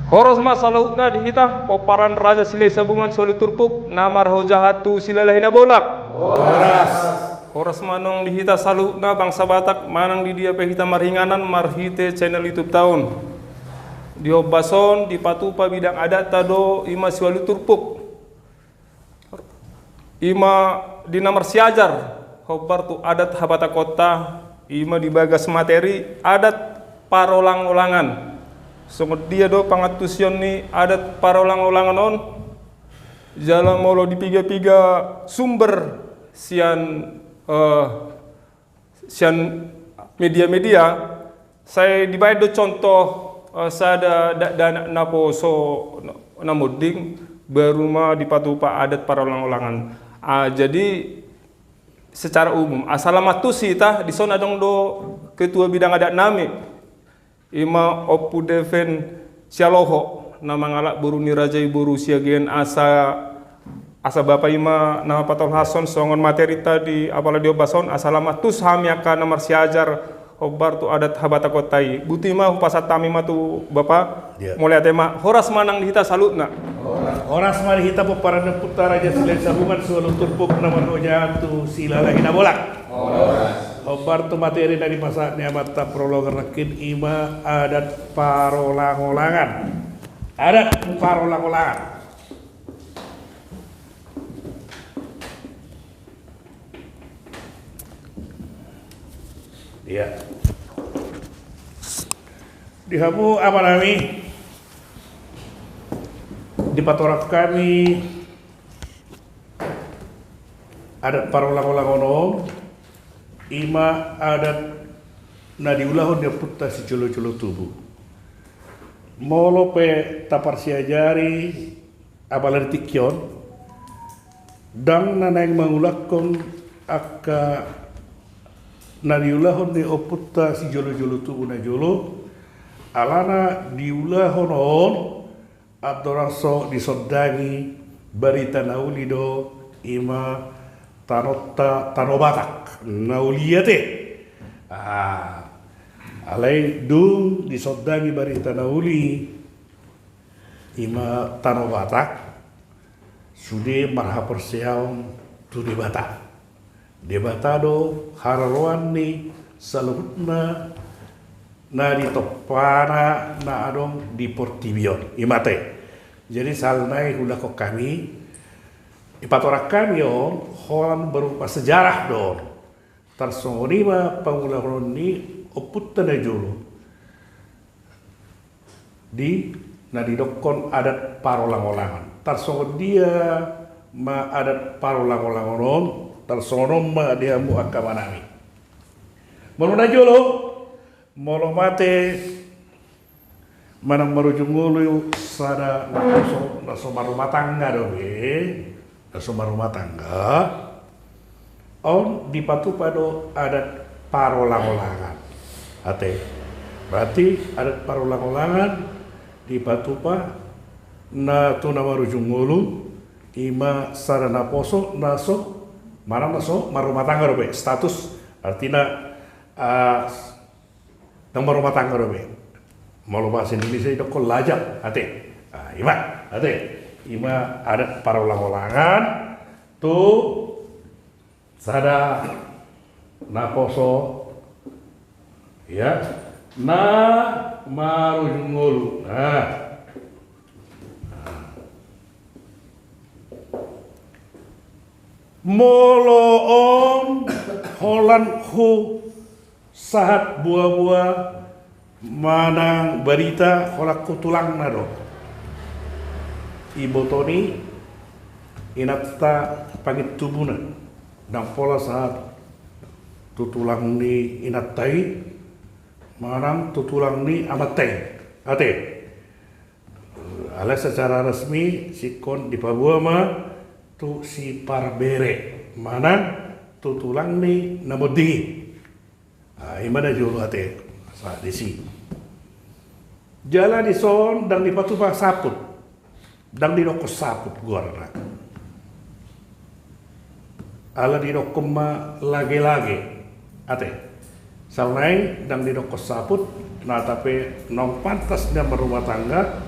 Horos masalah na di kita poparan raja sile sabungan soli turpuk namar hojahatu silalahina bolak. Horas manong di kita salu na bangsa Batak manang di dia pehita maringanan marhite channel YouTube tahun. Di Obason di Patupa bidang adat tado ima siwalu turpuk. Ima di namar siajar hobar tu adat habata kota ima di bagas materi adat parolang-olangan. Sungguh dia do pangatusion ni adat parolang-olangan on jalan molo di piga-piga sumber sian media-media saya dibayar do contoh sada dana napo so namuding berumah di Patupa adat parolang-olangan. Jadi secara umum asalamatu sita di sana dong do ketua bidang adat nami ima opu defen sialoho nama ngalak buru nirajai buru siagen asa bapak ima nama patol hason songon materi tadi apalagi di Obason asalamatus hamiaka namar siajar obar tu adat habata kotai buti mah pasatami matu bapak mulai tema horas manang dihita salutna horas manang dihita peparana putara aja selain sabungan sualu turpuk nama noja tu silala hina bolak obar tu materi dari pasatnya mata prolog rakin ima adat parolang-olangan ya dihamu apa nami di patorak kami adat parolang-olangan ima adat nadiulahon dia putta si colo-colo tubuh molo pe tapar siajari abalar tikyon dang nanang mangulakon akka nadiulahon dia oputta si jolo-jolo tubuh na jolo alana diulahon on adoraso disoddangi barita naulido ima tanobatak nauliyate alai dung disoddangi barita nauli ima tanobatak sude marha persiaw tu debata do hararoan ni saluhutna na ditopana na adong di Portibion imate jadi salnai hula kok kami ipatorak kami on holan berupa sejarah don tarsonima pangulang ni oputta na jolo di nadidokon adat parolang-olangan tarsong dia ma adat parolang-olangan on tarsonom ma dia mu akamanami manuna jolo molo mate manang marujung ngulu sada naso rumah tangga do semua rumah tangga on di Patupa do adat parolang-olangan berarti adat parolang-olangan di Patupa na tu nama rujung ngulu ima sarana poso naso marumah tangga do status artinya nomor rumah tangga do mau bahasa Indonesia itu kok lajak ima adat parolang-olangan tu sada naposo ya na marujungulu molo on holan hu sahat buah-buah manang barita holak kutulang nado ibu Toni inapta pangit tubunan dan pola saat tutulang ni inatai manang tutulang ni amatai ala secara resmi sikon di Papua mah tu si parbere manang tutulang ni namodingi imana jolo saat disi jalan di son dan di Patupa saput dan di rokok saput guarna ala di rokok ma lage-lage salnai dan di rokok saput nah tapi nong pantas dia berumah tangga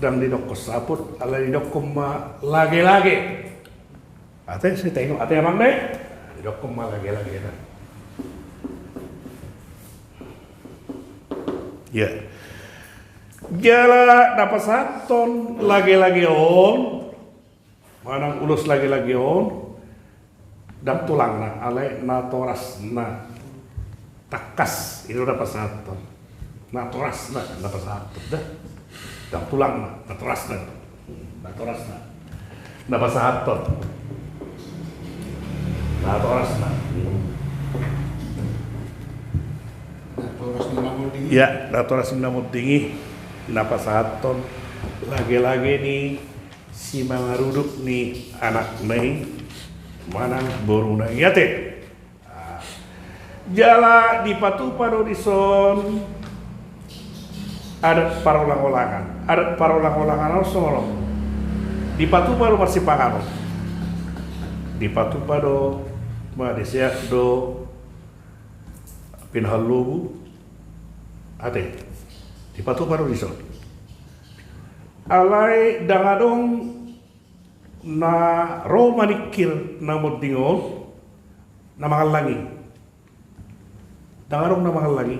dan di doko saput ala di doko ma lage-lage. Ate saya tengok ate emang deh di doko ma lage-lage nah. Ya. Jala dapat saton lagi-lagi on, manang ulus lagi-lagi on, dan tulang na alai na toras na takas itu dapat saton, na toras na dapat saton dah, dan tulang na toras na dapat saton, na toras na. Ya, na toras na mo tinggi. Napa saton lagi-lagi nih si mangaruduk nih anak Mei manang boruna ya teh jala di Patupa di son adat parolang-olangan solo di Patupa masih pangano di Patupa madesiak do pinhalubu ate di Patupa di son alai dangadong na ro manikir na modingon na mangalangi dangadong na mangalangi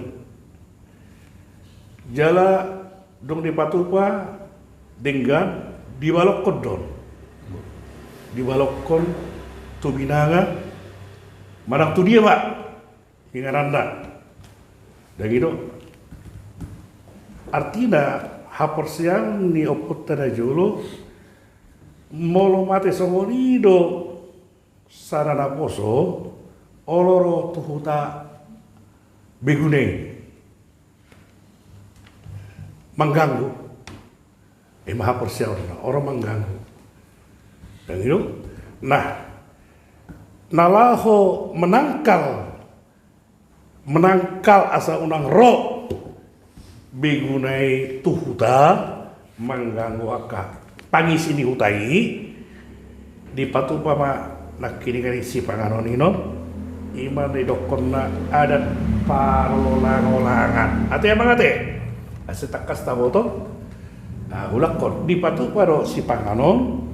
jala dong di Patupa dengan di balokon tubinanga manang tu dia pak ingaranda dan gitu artinya hapor siang ni oput tada jolo molo mate somonido sarana poso oloro tuhuta begune mengganggu hapor siang orang mengganggu dan itu nah nalaho menangkal asa unang ro begunai tuhuta mengganggu akak pangis ini hutai di Patupa ma nakini kani si panganonino iman di dokonna adat parolang-olangan ate emang ate asetakas taboto ulakon di Patupa do si panganon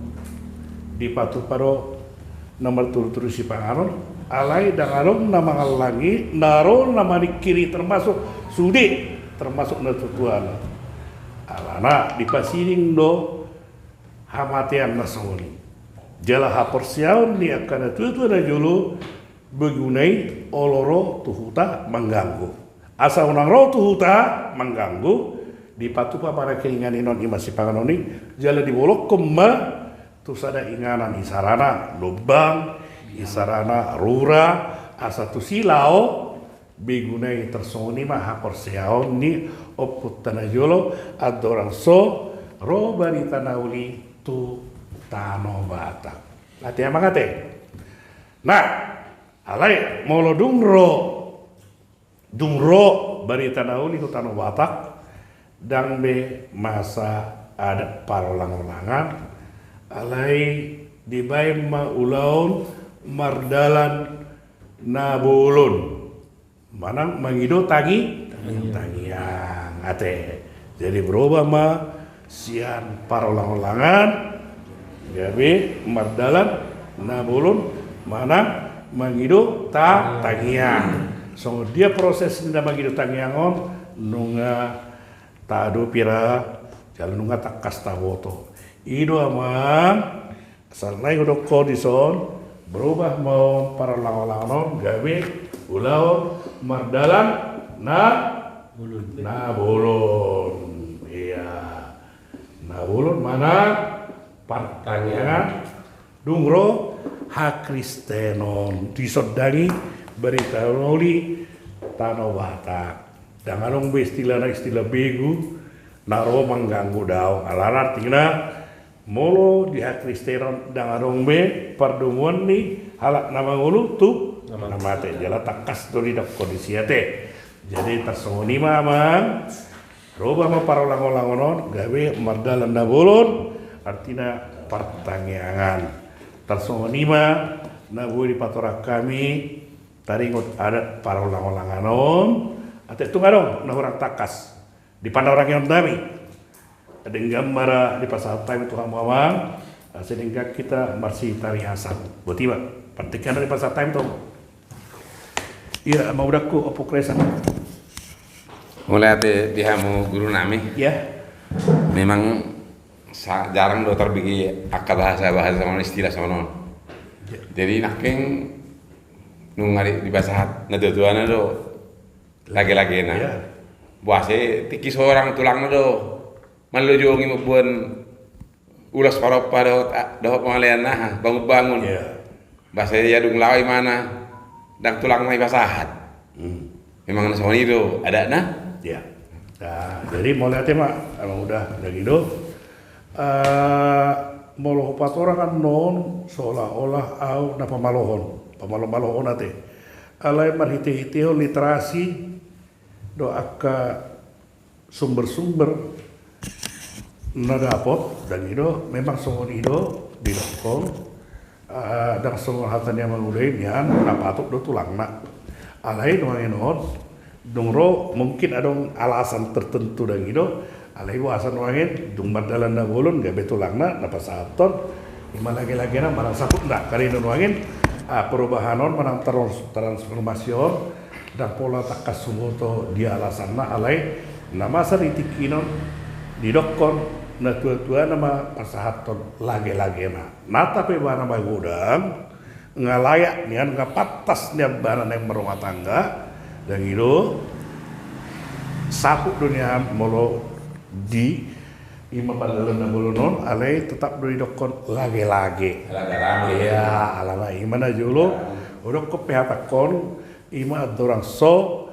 di Patupa do nomor turu-turu si panganon alai dangalong nama ngalangi naro nama di kiri termasuk sudi termasuk natutuan alana di pasiring do hamatian nasoni jala hapor siaun ni akan tutu na julu begunai oloro tuhuta mengganggu asa unang ro tuhuta mengganggu di Patupa para kelingan inon imasi panganoni jala dibolok kema tusada inganan isarana lubang isarana rura asa tu silau begunai tersoni mah hapor siaon ni oput tanajolo adorang so roba di tanauli tu tano bata ati amang ate nah alai molo dungro bari tanauli tu tano bata dang be masa adat parolang-olangan alai dibae ma ulaun mardalan nabulun manang mangido tangiang ate jadi berubah ma sian parolang-olangan gabe mardalan nabulun manang mangido tangiang so dia proses nda mangido tangiangon nunga tado pira jalan nunga takas taboto ido amang salnai udok kodison berubah mau parolang-olangan gabe ulau mardalan bulun iya bulun mana pertanyaan dungro hak Kristenon disodangi berita noli tanah watak danganong istilah begu naro mengganggu daun alar artinya molo di hak Kristenon danganong be pardumuan ni halak nama ngulu tuh nama teh jala takas doli dak kondisi teh jadi tersongoni mamang roba ma parolang-olangonon gawe mardalan nabulun artinya pertanyaan tersongoni ma nabu di patorak kami taringot adat parolang-olanganon ate tungarong nah orang takas di pandang orang yang dami ada gambar di pasal time itu hamam sehingga kita masih tari hasan buat tiba partikan dari pasal time tuh iya mau udah ku opuk resa mulai di hamu guru nami ya memang jarang do terbigi akal bahasa sama istilah sama non jadi nakeng nungari di bahasa na tujuannya do lagi-lagi na buase tiki seorang tulang do malujo ngi mabun ulas paropa do pengalian nah bangun-bangun bahasa ya dung lawai mana dan tulang mai basahat memang na soni do ada nah ya nah, jadi mau lihat mak emang udah gitu moloh pat orang kan non seolah-olah au na pamalohon nate alai marhiti-hitio literasi do akka sumber-sumber na dapot dan itu memang soal itu di dokol dan soal hatan yang mengulai nian na patuk do tulang nak alai nuanginon dongro mungkin ada alasan tertentu dan itu alai wasan wangin dung madalan na bolon gabe tulang na pasaton ima lagi-lagi na marang saput ndak kali nuangin perubahanon manang transformasion dan pola takasumoto dia alasan na alai nama saritikinon di dokon na tua-tua nama pasahaton lagi-lagi na tapi bana magudang ngalayak nian ngapatas nian bana yang berumah tangga dan itu sapu dunia molo di ima badalan na bolonon alai tetap do dokon lagi-lagi ya alana imana julo udah ko pehatakon ima dorang so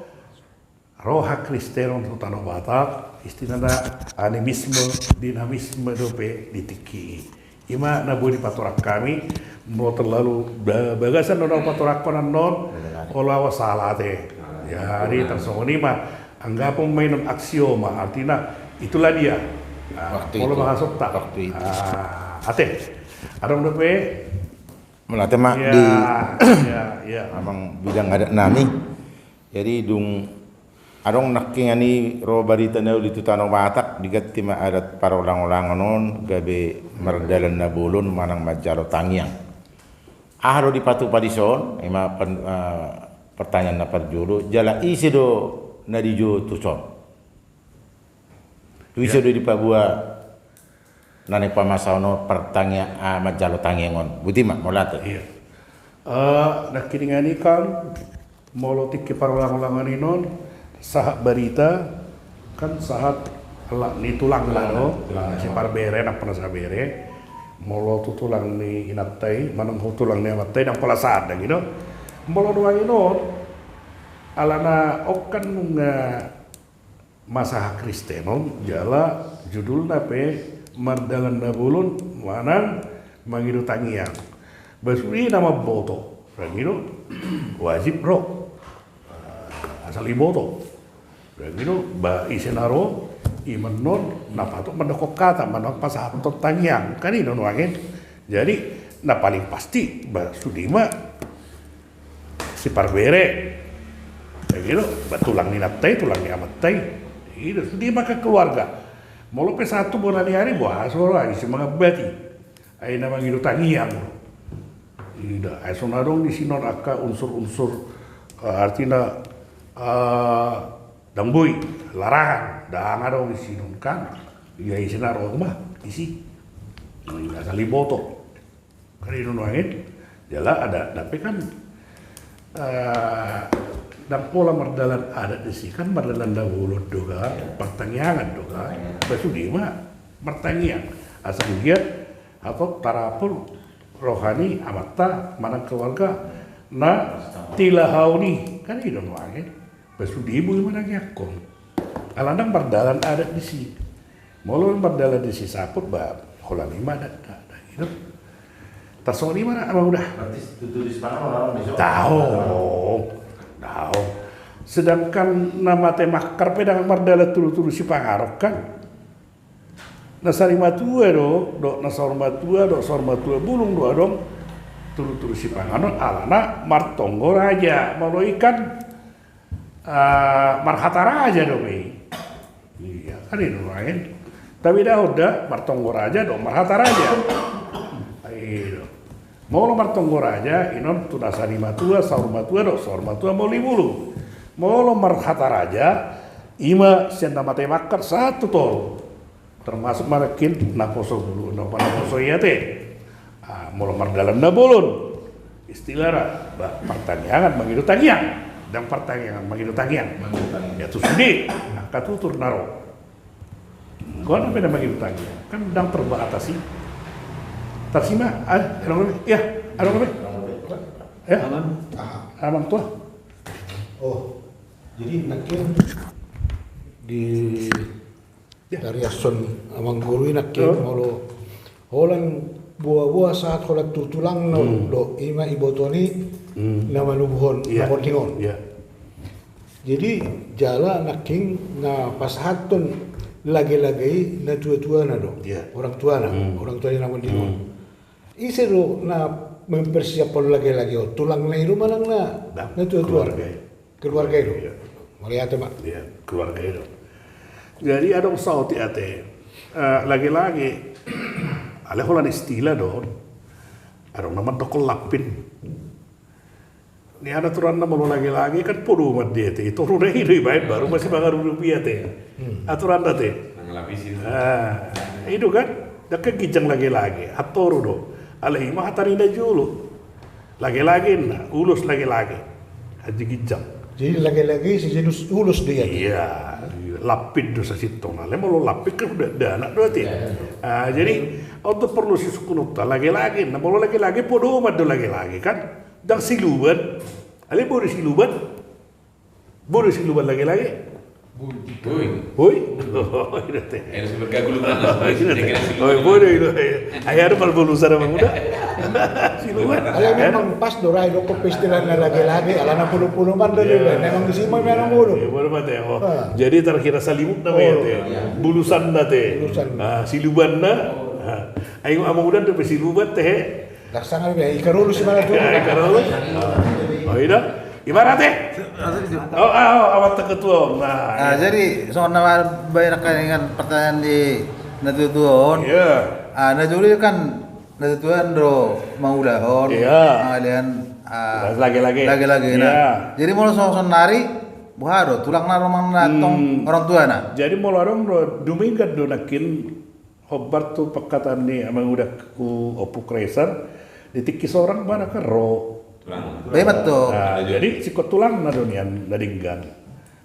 roha Kristenon tutano Batak istilahnya animisme dinamisme dope ditiki ima nabuni patorak kami mau terlalu bagasan non patorak konan non kalau salah teh ya hari tersongoni mah anggap mainan aksioma artinya itulah dia kalau bahasa tak ate ada dope melatih mak ya, di ya. abang bidang adat nami jadi dung adong naking ani ro barita na ulit tanong Batak digati ma adat para ulang-ulang non gabe mardalan na bulon manang majalo tangyang ahro di patu padison ima pertanyaan na parjulu jala isi do na dijo tuson tuiso do di pabua nane pamasaono pertanya majalo tangyangon butima molate iya nakiringani kan molotik ke para ulang-ulangan inon sahat berita kan sahat ni tulang lah no si parbere nak pernah sabere molo tu tulang ni inatai manang tulang ni amatai dan pola saat dah gitu molo dua ini alana okan nunga masa Kristeno jala judul nape mardalan dabulun manang mangidu tangiang basuri nama boto gitu wajib bro asal iboto dan itu ba isenaro imenon napatok mendokok kata manok pasahatot tangyang kan ini nuangin jadi na paling pasti ba sudima si parbere dan gitu ba tulang ni natai tulang ni amatai itu sudima ke keluarga mau pe satu bulan hari bahas orang isi mga bati ay namang itu tangyang tidak ay sonarong di sinon aka unsur-unsur artinya dambui larangan dah ada di sini kan ya isi naruh mah isi nggak kali boto kan itu nuangin jala ada tapi kan dan pola mardalan ada di sini kan mardalan dahulu doga pertanyaan doga besudi mah pertanyaan asal dia atau tarapul rohani amata mana keluarga na tilahauni kan itu nuangin besudi ibu gimana nyakon alandang bardalan ada di sini molo bardalan di sini saput bab hola lima ada itu tasoni mana abang udah tahu sedangkan nama tema karpe dengan bardalan tulu-tulu si pangarok kan nasari matua do nasor matua bulung do dong tulu-tulu si pangarok alana martonggo raja molo ikan marhata raja dong iya kan itu lain Tapi dah udah martonggo raja do marhata raja. Ayo. Mau lo martonggo raja inon tu dasari matua saur matua mau libulu. Mau lo marhata raja ima senda mate makar satu tol. Termasuk makin naposo dulu, naposo iya teh. Mau lo mardalan nabolon. Istilah pertanyaan mengidu tagian dan pertanyaan mengidu tagian. Ya tu sudi, katutur naro. Kau apa yang mengidu tagian? Kan sedang terbatasi. Tarsima, orang lebih, ya, orang lebih, ya, aman tua. Oh, jadi nakin di dari ason amang guru nakin molo holan buah-buah saat holat tulang do ima ibotoni nama nubuhon nama tingon. Jadi jala naking na pasahaton lagi-lagi na tua-tua na do orang tua nama tingon. Isi do na mempersiapkan lagi-lagi tulang na iru manang na tua-tua keluarga itu. Melihat mak. Ya keluarga itu. Jadi ada usaha ate lagi-lagi ale holan istilah do ada nama dokol lapin. Ini ada aturan nama lo lagi-lagi kan podo mat dia teh. Itu rudah hidup baik baru masih bakar rupiah teh. Aturan dah teh. Itu kan dah kegijang lagi-lagi. Hatoru do. Alih mah hatarinda julu. Lagi-lagi na ulus lagi-lagi. Haji gijang. Jadi lagi-lagi si jenis ulus dia. Iya, lapid dosa sitong. Ale mau lapid kan udah dana doa teh. Jadi untuk perlu si sukunupta lagi-lagi. Nah mau lagi-lagi podo mat do lagi-lagi kan. Dan siluban. Ale boleh siluban. Boleh siluban lagi-lagi. Boy. Oh, itu teh. Harus bergabung dengan Oh, boleh itu. Ayah ada palbulu sana muda. Siluman. Ala memang pas dorai do ko pestilan na lagi-lagi ala na puluh-puluh man do memang di sini memang bulu. Boleh mate. Jadi terkira salimut namanya teh. Bulusan na teh. Siluban na. Ayo amang udan teh siluban teh. Laksana be ikarulu si mana tuh. Ikarulu. Oh, iya. Gimana teh? Awat ketua. Nah, jadi soalnya banyak dengan pertanyaan di Natutuon. Iya. Najuri kan Natutuon do mau dahon. Iya. Kalian lagi-lagi. Nah. Jadi mau soal nari, buhado tulang naro mang natong orang tua na. Jadi mau orang dumingkat do nakin hobar tu perkataan ni amang udah ku opuk racer. Ditikis orang mana kan ro. Bebat tuh. Nah, jadi sikot tulang na donian dadinggan.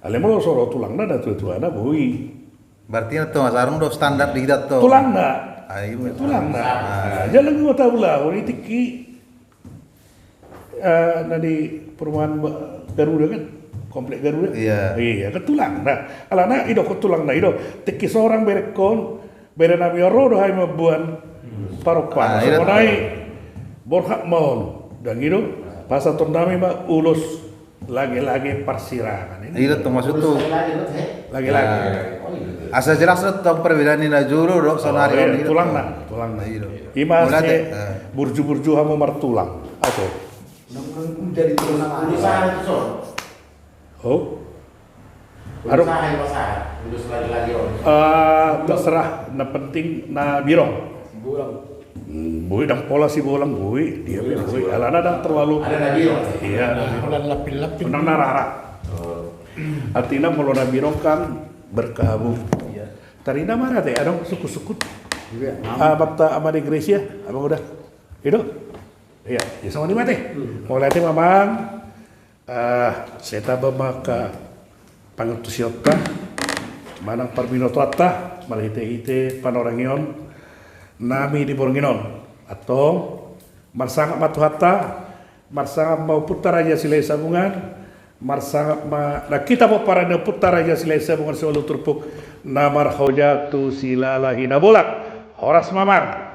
Ale mau soro tulang na tua na bui. Berarti itu Mas Arung do standar di kita tuh. Tulang na. Ayo Tulang na. Jalan mau tahu lah. Ini tiki di perumahan Garuda kan. Komplek Garuda. Iya kan tulang na. Alana ido ko tulang na ido. Tiki seorang berekon. Bere nami oro do hay mabuan paropan. So nai borhak maon. Dan itu pasal turnami mah ulus lagi-lagi persirangan ini. Iya tuh maksud tuh. Lagi-lagi. Asal jelas tuh perbedaan ini juru dok sonari ini. Tulang na. Ima se burju-burju hamu martulang. Atau. Jadi tulang usaha itu so. Oh. Aduh. Ulus lagi-lagi on. Terserah. Na penting na birong. Bui dan pola si bolang bui dia bui alana dan terlalu ada nabiro iya lapin-lapin menang narara artinya mau nabiro kan berkabung tarina mana teh ada suku-suku mata ama di Grecia abang udah itu iya ya sama di mati mau lihat mamang seta bamaka pangutusiota manang parbinotoata malihite panorangion nami di Bornginon atau marsangap matuhata marsangap mau putar aja silai sambungan marsangap nah kita mau parada putar aja silai sambungan selalu terpuk namar hojatu silalahi nabolak horas mamar